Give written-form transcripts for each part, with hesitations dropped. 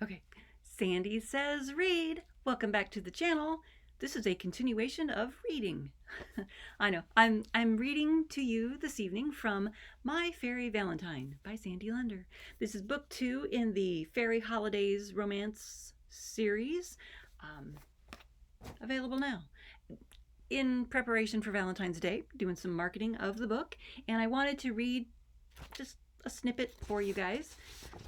Okay, Sandy says read. Welcome back to the channel. This is a continuation of reading. I know. I'm reading to you this evening from My Faerie Valentine by Sandy Lunder. This is book 2 in the Faerie Holidays Romance Series. Available now. In preparation for Valentine's Day, doing some marketing of the book, and I wanted to read just a snippet for you guys.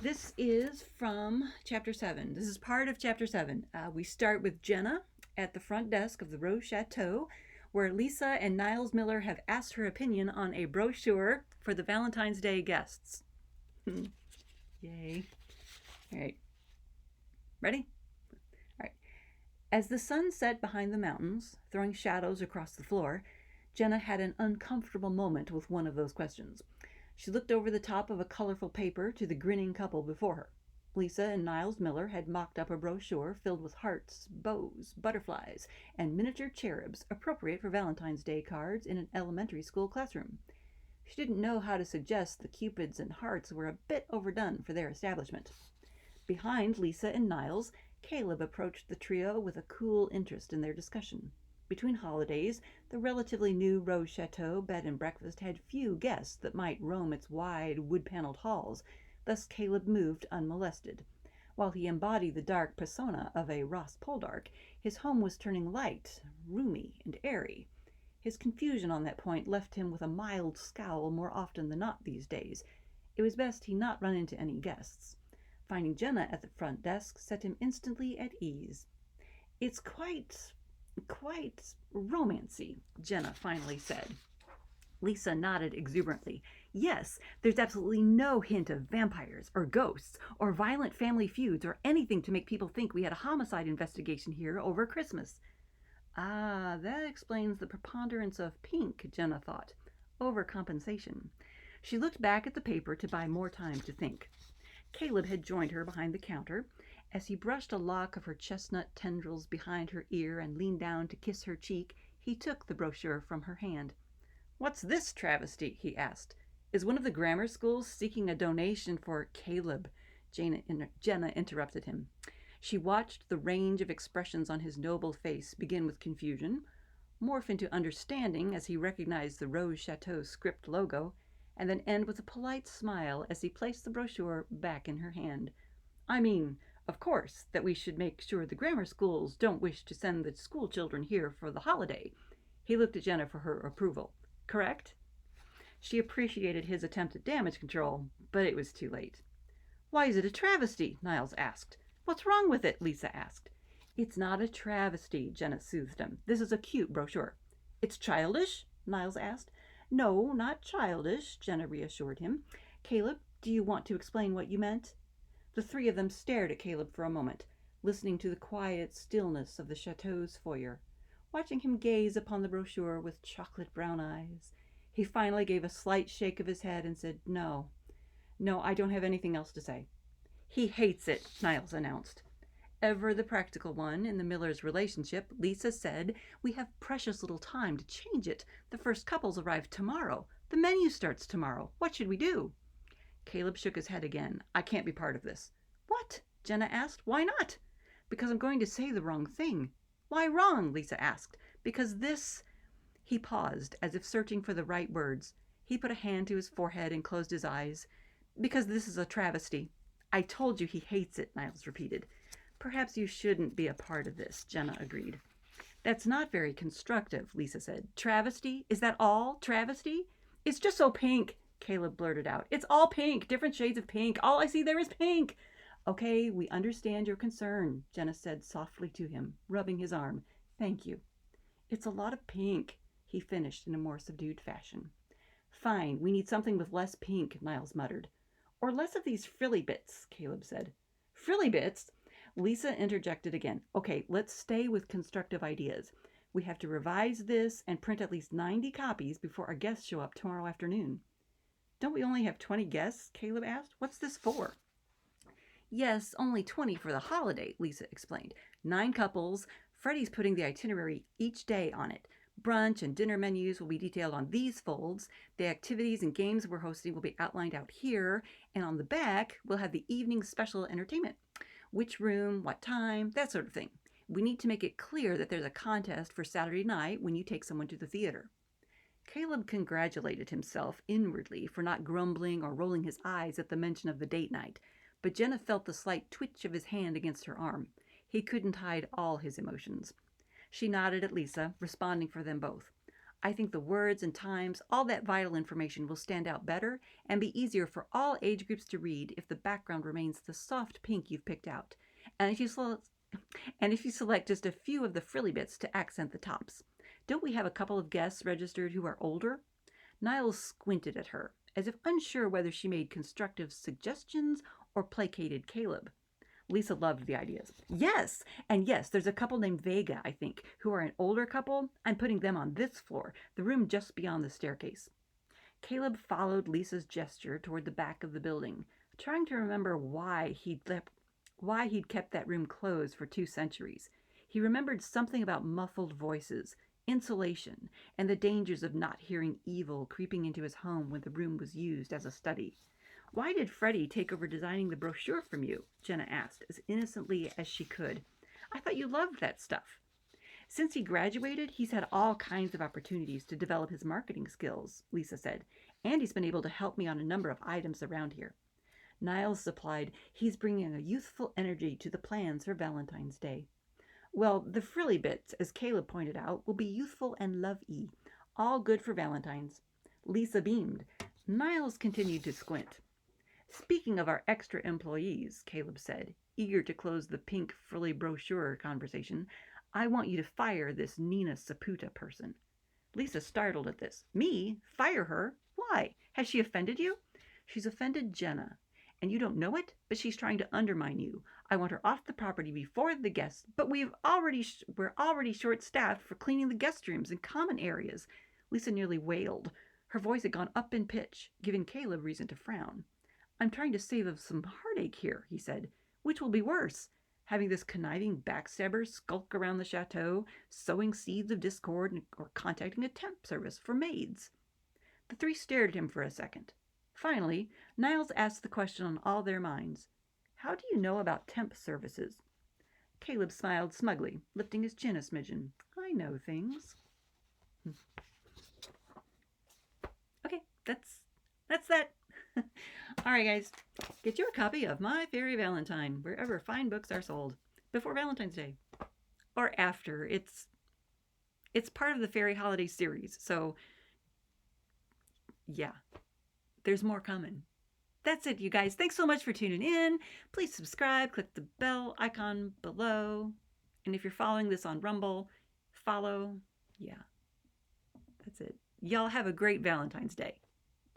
This is from chapter 7. This is part of chapter 7. We start with Jenna at the front desk of the Rose Chateau, where Lisa and Niles Miller have asked her opinion on a brochure for the Valentine's Day guests. Yay. All right. Ready? All right. As the sun set behind the mountains, throwing shadows across the floor, Jenna had an uncomfortable moment with one of those questions. She looked over the top of a colorful paper to the grinning couple before her. Lisa and Niles Miller had mocked up a brochure filled with hearts, bows, butterflies, and miniature cherubs appropriate for Valentine's Day cards in an elementary school classroom. She didn't know how to suggest the cupids and hearts were a bit overdone for their establishment. Behind Lisa and Niles, Caleb approached the trio with a cool interest in their discussion. Between holidays, the relatively new Rose Chateau bed and breakfast had few guests that might roam its wide, wood-paneled halls, thus Caleb moved unmolested. While he embodied the dark persona of a Ross Poldark, his home was turning light, roomy, and airy. His confusion on that point left him with a mild scowl more often than not these days. It was best he not run into any guests. Finding Jenna at the front desk set him instantly at ease. "It's quite romancy," Jenna finally said. Lisa nodded exuberantly. "Yes, there's absolutely no hint of vampires or ghosts or violent family feuds or anything to make people think we had a homicide investigation here over Christmas." Ah, that explains the preponderance of pink, Jenna thought. Overcompensation. She looked back at the paper to buy more time to think. Caleb had joined her behind the counter. As he brushed a lock of her chestnut tendrils behind her ear and leaned down to kiss her cheek, he took the brochure from her hand. "What's this travesty?" he asked. "Is one of the grammar schools seeking a donation for Caleb?" Jenna interrupted him. She watched the range of expressions on his noble face begin with confusion, morph into understanding as he recognized the Rose Chateau script logo, and then end with a polite smile as he placed the brochure back in her hand. "I mean, of course, that we should make sure the grammar schools don't wish to send the school children here for the holiday." He looked at Jenna for her approval. "Correct?" She appreciated his attempt at damage control, but it was too late. "Why is it a travesty?" Niles asked. "What's wrong with it?" Lisa asked. "It's not a travesty," Jenna soothed him. "This is a cute brochure." "It's childish?" Niles asked. "No, not childish," Jenna reassured him. "Caleb, do you want to explain what you meant?" The three of them stared at Caleb for a moment, listening to the quiet stillness of the chateau's foyer, watching him gaze upon the brochure with chocolate brown eyes. He finally gave a slight shake of his head and said, No, I don't have anything else to say." "He hates it," Niles announced. Ever the practical one in the Millers' relationship, Lisa said, "We have precious little time to change it. The first couples arrive tomorrow. The menu starts tomorrow. What should we do?" Caleb shook his head again. "I can't be part of this." "What?" Jenna asked. "Why not?" "Because I'm going to say the wrong thing." "Why wrong?" Lisa asked. "Because this—" He paused, as if searching for the right words. He put a hand to his forehead and closed his eyes. "Because this is a travesty." "I told you he hates it," Niles repeated. "Perhaps you shouldn't be a part of this," Jenna agreed. "That's not very constructive," Lisa said. "Travesty? Is that all? Travesty?" "It's just so pink," Caleb blurted out. "It's all pink, different shades of pink. All I see there is pink." "Okay, we understand your concern," Jenna said softly to him, rubbing his arm. "Thank you." "It's a lot of pink," he finished in a more subdued fashion. "Fine, we need something with less pink," Niles muttered. "Or less of these frilly bits," Caleb said. "Frilly bits?" Lisa interjected again. "Okay, let's stay with constructive ideas. We have to revise this and print at least 90 copies before our guests show up tomorrow afternoon." "Don't we only have 20 guests?" Caleb asked. "What's this for?" "Yes, only 20 for the holiday," Lisa explained. 9 couples. Freddie's putting the itinerary each day on it. Brunch and dinner menus will be detailed on these folds. The activities and games we're hosting will be outlined out here. And on the back, we'll have the evening special entertainment. Which room, what time, that sort of thing. We need to make it clear that there's a contest for Saturday night when you take someone to the theater. Caleb congratulated himself inwardly for not grumbling or rolling his eyes at the mention of the date night, but Jenna felt the slight twitch of his hand against her arm. He couldn't hide all his emotions. She nodded at Lisa, responding for them both. I think the words and times, all that vital information will stand out better and be easier for all age groups to read if the background remains the soft pink you've picked out, and if you select just a few of the frilly bits to accent the tops. Don't we have a couple of guests registered who are older? Niles squinted at her, as if unsure whether she made constructive suggestions or placated Caleb. Lisa loved the ideas. Yes, and yes, there's a couple named Vega, I think, who are an older couple. I'm putting them on this floor, the room just beyond the staircase. Caleb followed Lisa's gesture toward the back of the building, trying to remember why he'd kept that room closed for 2 centuries. He remembered something about muffled voices, insulation, and the dangers of not hearing evil creeping into his home when the room was used as a study. Why did Freddie take over designing the brochure from you? Jenna asked, as innocently as she could. I thought you loved that stuff. Since he graduated, he's had all kinds of opportunities to develop his marketing skills, Lisa said, and he's been able to help me on a number of items around here. Niles supplied, he's bringing a youthful energy to the plans for Valentine's Day. Well, the frilly bits, as Caleb pointed out, will be youthful and love-y, all good for Valentine's. Lisa beamed. Niles continued to squint. Speaking of our extra employees, Caleb said, eager to close the pink frilly brochure conversation, I want you to fire this Nina Saputa person. Lisa startled at this. Me? Fire her? Why? Has she offended you? She's offended Jenna. And you don't know it, but she's trying to undermine you. I want her off the property before the guests, but we're already short-staffed for cleaning the guest rooms and common areas. Lisa nearly wailed. Her voice had gone up in pitch, giving Caleb reason to frown. I'm trying to save us some heartache here, he said. Which will be worse? Having this conniving backstabber skulk around the chateau, sowing seeds of discord, or contacting a temp service for maids? The 3 stared at him for a second. Finally, Niles asked the question on all their minds. How do you know about temp services? Caleb smiled smugly, lifting his chin a smidgen. I know things. Okay, that's that. All right, guys, get you a copy of My Faerie Valentine wherever fine books are sold before Valentine's Day or after. It's part of the Faerie Holidays Series, so yeah, there's more coming. That's it, you guys. Thanks so much for tuning in. Please subscribe, click the bell icon below, and if you're following this on Rumble, follow. Yeah, that's it. Y'all have a great Valentine's Day.